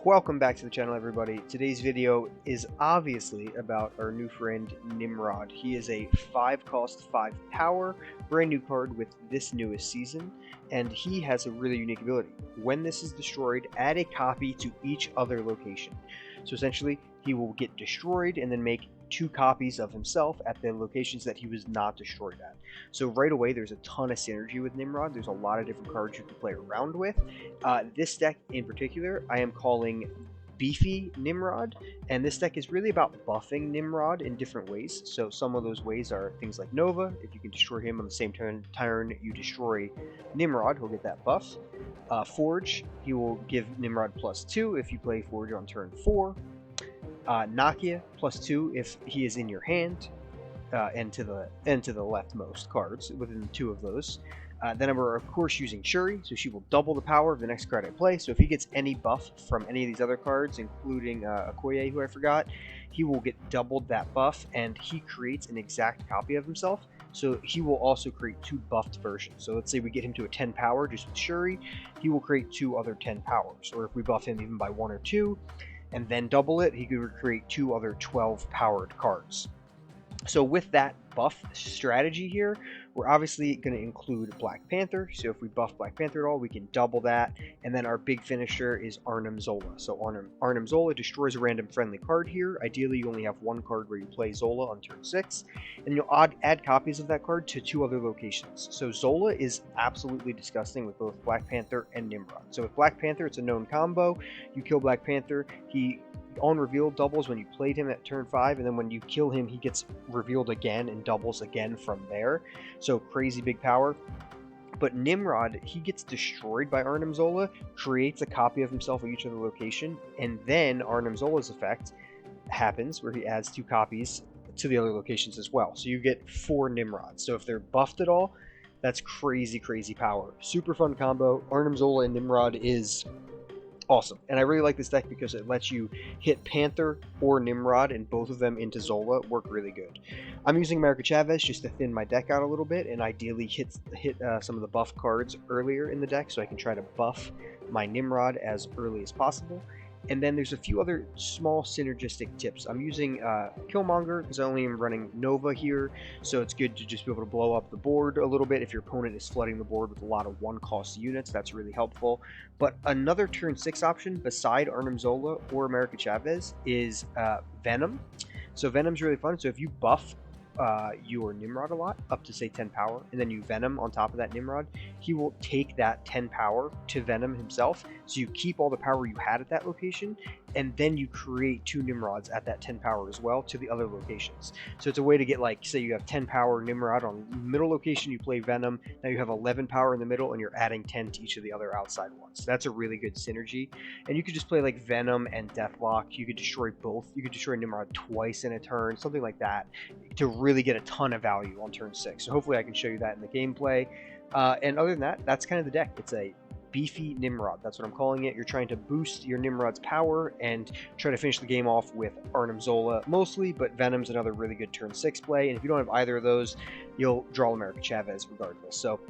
Welcome back to the channel, everybody. Today's video is obviously about our new friend Nimrod. He is a 5 cost, 5 power, brand new card with this newest season, and he has a really unique ability. When this is destroyed, add a copy to each other location. So essentially, he will get destroyed and then make 2 copies of himself at the locations that he was not destroyed at. So right away, there's a ton of synergy with Nimrod. There's a lot of different cards you can play around with. This deck in particular, I am calling Beefy Nimrod, and this deck is really about buffing Nimrod in different ways. So some of those ways are things like Nova. If you can destroy him on the same turn you destroy Nimrod, he'll get that buff. Forge, he will give Nimrod +2 if you play Forge on turn 4. Nakia +2 if he is in your hand, and to the leftmost cards within 2 of those. Then we're of course using Shuri, so she will double the power of the next card I play. So if he gets any buff from any of these other cards, including Okoye, who I forgot, he will get doubled that buff, and he creates an exact copy of himself. So he will also create 2 buffed versions. So let's say we get him to a 10 power just with Shuri, he will create 2 other 10 powers. Or if we buff him even by 1 or 2, and then double it, he could create 2 other 12 powered cards. So with that buff strategy here, we're obviously going to include Black Panther. So if we buff Black Panther at all, we can double that. And then our big finisher is Arnim Zola. So Arnim Zola destroys a random friendly card here. Ideally, you only have 1 card where you play Zola on turn 6. And you'll add copies of that card to 2 other locations. So Zola is absolutely disgusting with both Black Panther and Nimrod. So with Black Panther, it's a known combo. You kill Black Panther, he on reveal doubles when you played him at turn 5, and then when you kill him, he gets revealed again and doubles again from there. So crazy big power. But Nimrod, he gets destroyed by Arnim Zola, creates a copy of himself at each other location, and then Arnim Zola's effect happens where he adds 2 copies to the other locations as well. So you get 4 Nimrods. So if they're buffed at all, that's crazy power. Super fun combo. Arnim Zola and Nimrod is awesome, and I really like this deck because it lets you hit Panther or Nimrod, and both of them into Zola work really good. I'm using America Chavez just to thin my deck out a little bit, and ideally hit some of the buff cards earlier in the deck so I can try to buff my Nimrod as early as possible. And then there's a few other small synergistic tips. I'm using Killmonger because I only am running Nova here, so it's good to just be able to blow up the board a little bit if your opponent is flooding the board with a lot of 1-cost units. That's really helpful. But another turn 6 option beside Arnim Zola or America Chavez is Venom. So Venom's really fun. So if you buff your Nimrod a lot, up to say 10 power, and then you Venom on top of that Nimrod, he will take that 10 power to Venom himself, so you keep all the power you had at that location, and then you create 2 Nimrods at that 10 power as well to the other locations. So it's a way to get, like, say you have 10 power Nimrod on middle location, you play Venom, now you have 11 power in the middle, and you're adding 10 to each of the other outside ones. So that's a really good synergy. And you could just play like Venom and Deathlock. You could destroy both. You could destroy Nimrod twice in a turn, something like that, to really get a ton of value on turn 6. So hopefully I can show you that in the gameplay. And other than that, that's kind of the deck. It's a Beefy Nimrod. That's what I'm calling it. You're trying to boost your Nimrod's power and try to finish the game off with Arnim Zola mostly, but Venom's another really good turn 6 play. And if you don't have either of those, you'll draw America Chavez regardless. So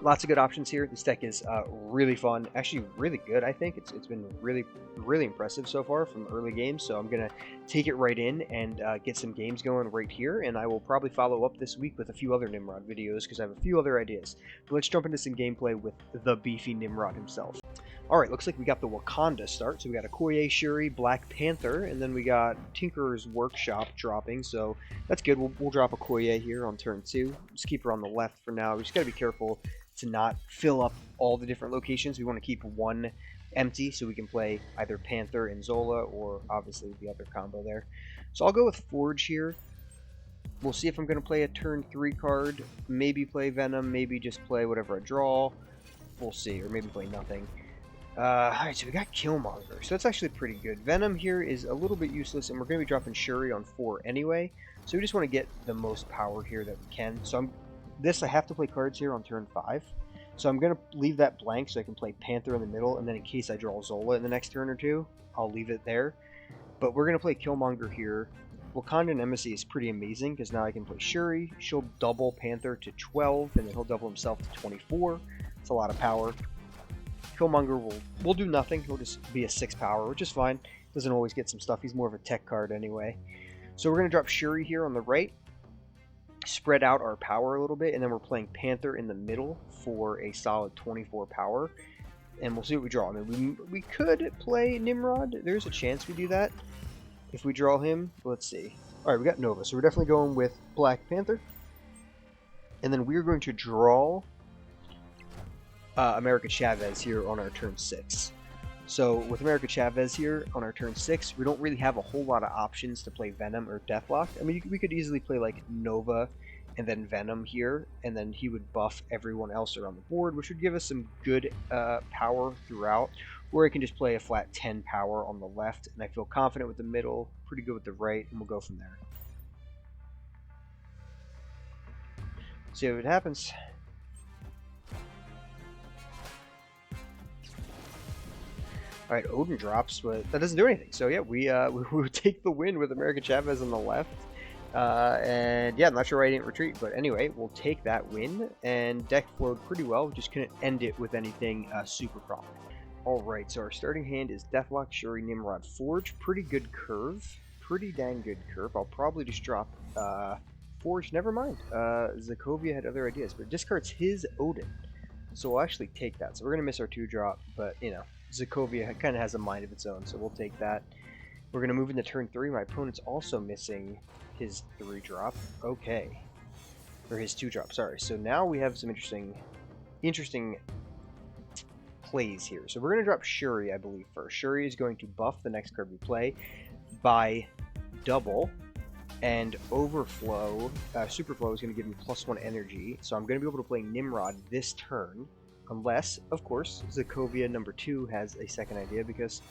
lots of good options here. This deck is really fun, actually really good. I think it's been really impressive so far from early games. So I'm gonna take it right in and get some games going right here, and I will probably follow up this week with a few other Nimrod videos because I have a few other ideas. But let's jump into some gameplay with the Beefy Nimrod himself. Alright, looks like we got the Wakanda start. So we got Okoye, Shuri, Black Panther, and then we got Tinker's Workshop dropping, so that's good. We'll drop Okoye here on turn 2. Just keep her on the left for now. We just gotta be careful to not fill up all the different locations. We want to keep one empty so we can play either Panther and Zola, or obviously the other combo there. So I'll go with Forge here. We'll see if I'm going to play a turn 3 card, maybe play Venom, maybe just play whatever I draw. We'll see, or maybe play nothing. Alright, so we got Killmonger, so that's actually pretty good. Venom here is a little bit useless, and we're going to be dropping Shuri on 4 anyway, so we just want to get the most power here that we can. So I have to play cards here on turn 5, so I'm going to leave that blank so I can play Panther in the middle, and then in case I draw Zola in the next turn or 2, I'll leave it there. But we're going to play Killmonger here. Wakandan Embassy is pretty amazing because now I can play Shuri. She'll double Panther to 12, and then he'll double himself to 24. It's a lot of power. Killmonger will do nothing. He'll just be a 6 power, which is fine. Doesn't always get some stuff. He's more of a tech card anyway. So we're going to drop Shuri here on the right, spread out our power a little bit, and then we're playing Panther in the middle for a solid 24 power. And we'll see what we draw. I mean, we could play Nimrod. There's a chance we do that if we draw him. Let's see. All right, we got Nova, so we're definitely going with Black Panther. And then we're going to draw America Chavez here on our turn 6. So with America Chavez here on our turn 6, we don't really have a whole lot of options to play Venom or Deathlock. I mean, we could easily play like Nova and then Venom here, and then he would buff everyone else around the board, which would give us some good power throughout. Or I can just play a flat 10 power on the left, and I feel confident with the middle, pretty good with the right, and we'll go from there. See what happens. All right, Odin drops, but that doesn't do anything. So yeah, we would take the win with America Chavez on the left. And yeah, I'm not sure why I didn't retreat, but anyway, we'll take that win. And deck flowed pretty well. We just couldn't end it with anything super prominent. All right, so our starting hand is Deathlock, Shuri, Nimrod, Forge. Pretty good curve. Pretty dang good curve. I'll probably just drop Forge. Never mind. Sokovia had other ideas, but it discards his Odin. So we'll actually take that. So we're going to miss our 2-drop, but you know, Sokovia kind of has a mind of its own, so we'll take that. We're going to move into turn 3. My opponent's also missing his 3-drop. Okay. Or his 2-drop, sorry. So now we have some interesting plays here. So we're going to drop Shuri, I believe, first. Shuri is going to buff the next card we play by double, and Overflow, Superflow is going to give me +1 energy, so I'm going to be able to play Nimrod this turn, unless, of course, Sokovia number 2 has a second idea, because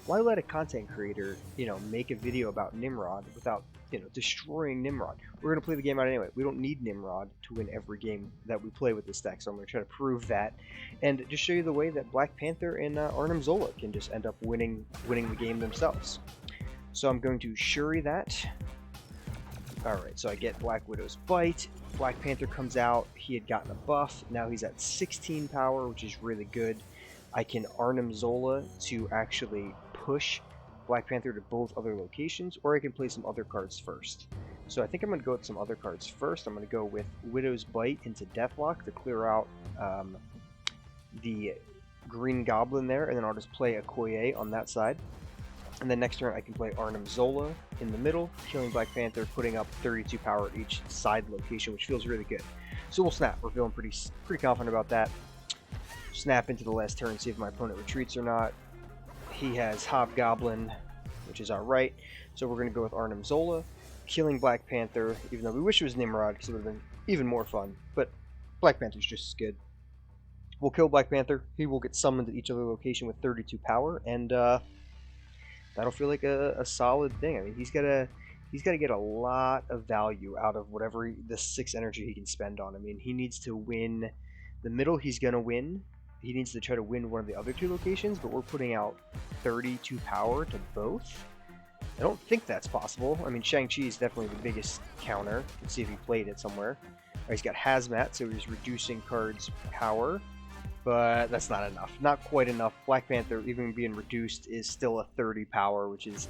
why let a content creator, you know, make a video about Nimrod without, you know, destroying Nimrod? We're going to play the game out anyway. We don't need Nimrod to win every game that we play with this deck, so I'm going to try to prove that, and just show you the way that Black Panther and Arnim Zola can just end up winning the game themselves. So I'm going to Shuri that. Alright, so I get Black Widow's Bite. Black Panther comes out. He had gotten a buff. Now he's at 16 power, which is really good. I can Arnim Zola to actually push Black Panther to both other locations, or I can play some other cards first. So I think I'm going to go with some other cards first. I'm going to go with Widow's Bite into Deathlock to clear out the Green Goblin there, and then I'll just play Okoye on that side. And then next turn I can play Arnim Zola in the middle, killing Black Panther, putting up 32 power at each side location, which feels really good. So we'll snap. We're feeling pretty confident about that. Snap into the last turn, see if my opponent retreats or not. He has Hobgoblin, which is alright. So we're going to go with Arnim Zola, killing Black Panther, even though we wish it was Nimrod, because it would have been even more fun. But Black Panther's just as good. We'll kill Black Panther. He will get summoned at each other location with 32 power, and that'll feel like a solid thing. I mean, he's got to get a lot of value out of whatever the 6 energy he can spend on. I mean, he needs to win the middle. He's gonna win. He needs to try to win one of the other 2 locations, but we're putting out 32 power to both. I don't think that's possible. I mean, Shang-Chi is definitely the biggest counter. Let's see if he played it somewhere. Right, he's got Hazmat, so he's reducing cards' power. But that's not enough. Not quite enough. Black Panther, even being reduced, is still a 30 power, which is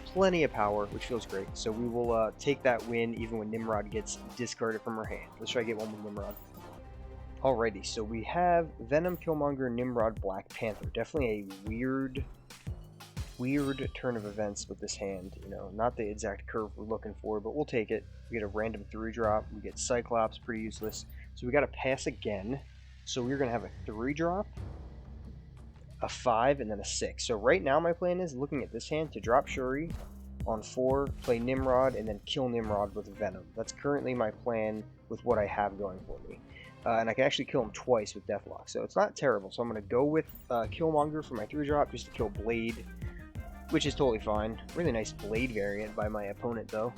plenty of power, which feels great. So we will take that win even when Nimrod gets discarded from our hand. Let's try to get one with Nimrod. Alrighty, so we have Venom, Killmonger, Nimrod, Black Panther. Definitely a weird turn of events with this hand. You know, not the exact curve we're looking for, but we'll take it. We get a random 3-drop. We get Cyclops, pretty useless. So we got to pass again. So we're going to have a 3-drop, a 5, and then a 6. So right now my plan is, looking at this hand, to drop Shuri on 4, play Nimrod, and then kill Nimrod with Venom. That's currently my plan with what I have going for me. And I can actually kill him twice with Deathlock, so it's not terrible. So I'm going to go with Killmonger for my 3-drop, just to kill Blade, which is totally fine. Really nice Blade variant by my opponent, though.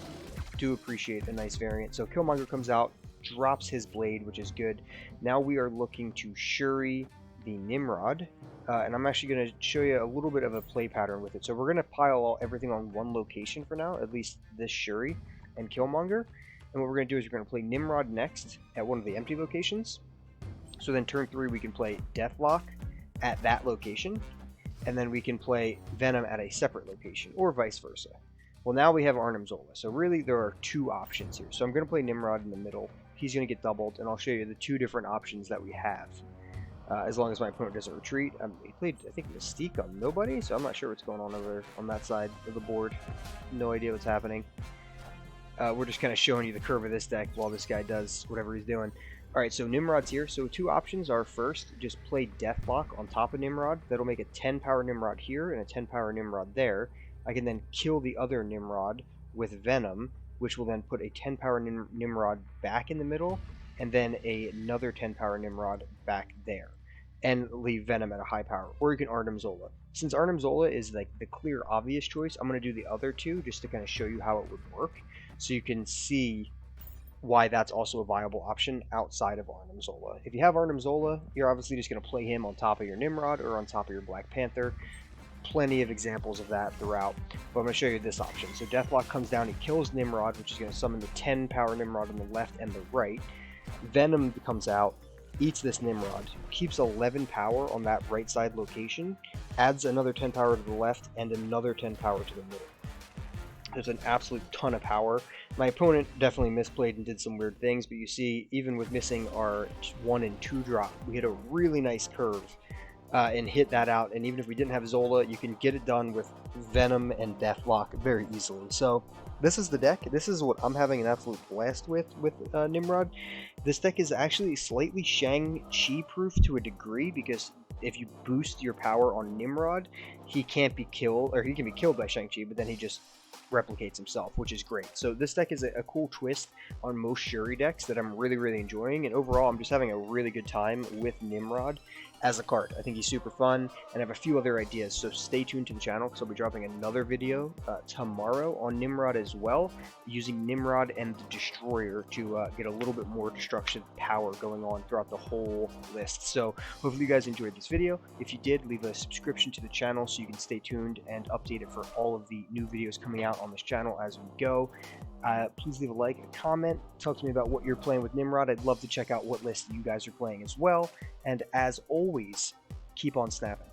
Do appreciate a nice variant. So Killmonger comes out, drops his Blade, which is good. Now we are looking to Shuri the Nimrod, and I'm actually going to show you a little bit of a play pattern with it. So we're going to pile everything on one location for now, at least this Shuri and Killmonger. And what we're going to do is we're going to play Nimrod next at one of the empty locations. So then turn 3 we can play Deathlock, at that location, and then we can play Venom at a separate location, or vice versa. Well, now we have Arnim Zola, so really there are two options here. So I'm going to play Nimrod in the middle. He's going to get doubled, and I'll show you the two different options that we have. As long as my opponent doesn't retreat. He played, I think, Mystique on nobody, so I'm not sure what's going on over on that side of the board. No idea what's happening. We're just kind of showing you the curve of this deck while this guy does whatever he's doing. Alright, so Nimrod's here. So two options are, first, just play Deathlock on top of Nimrod. That'll make a 10 power Nimrod here and a 10 power Nimrod there. I can then kill the other Nimrod with Venom, which will then put a 10 power Nimrod back in the middle, and then another 10 power Nimrod back there, and leave Venom at a high power. Or you can Arnim Zola. Since Arnim Zola is like the clear obvious choice, I'm going to do the other two just to kind of show you how it would work, so you can see why that's also a viable option outside of Arnim Zola. If you have Arnim Zola, you're obviously just going to play him on top of your Nimrod or on top of your Black Panther. Plenty of examples of that throughout, but I'm going to show you this option. So Deathlock comes down, he kills Nimrod, which is going to summon the 10 power Nimrod on the left and the right. Venom comes out, eats this Nimrod, keeps 11 power on that right side location, adds another 10 power to the left and another 10 power to the middle. There's an absolute ton of power. My opponent definitely misplayed and did some weird things, but you see, even with missing our 1 and 2 drop, we hit a really nice curve and hit that out. And even if we didn't have Zola, you can get it done with Venom and Deathlock very easily. So this is the deck. This is what I'm having an absolute blast with Nimrod. This deck is actually slightly Shang-Chi proof to a degree, because if you boost your power on Nimrod, he can't be killed, or he can be killed by Shang-Chi, but then he just replicates himself, which is great. So this deck is a cool twist on most Shuri decks that I'm really enjoying, and overall I'm just having a really good time with Nimrod as a card. I think he's super fun, and I have a few other ideas, so stay tuned to the channel because I'll be dropping another video tomorrow on Nimrod as well, using Nimrod and the Destroyer to get a little bit more destruction power going on throughout the whole list. So hopefully you guys enjoyed this video. If you did, leave a subscription to the channel so you can stay tuned and updated for all of the new videos coming out on this channel as we go. Please leave a like, a comment, talk to me about what you're playing with Nimrod. I'd love to check out what list you guys are playing as well. And as always, keep on snapping.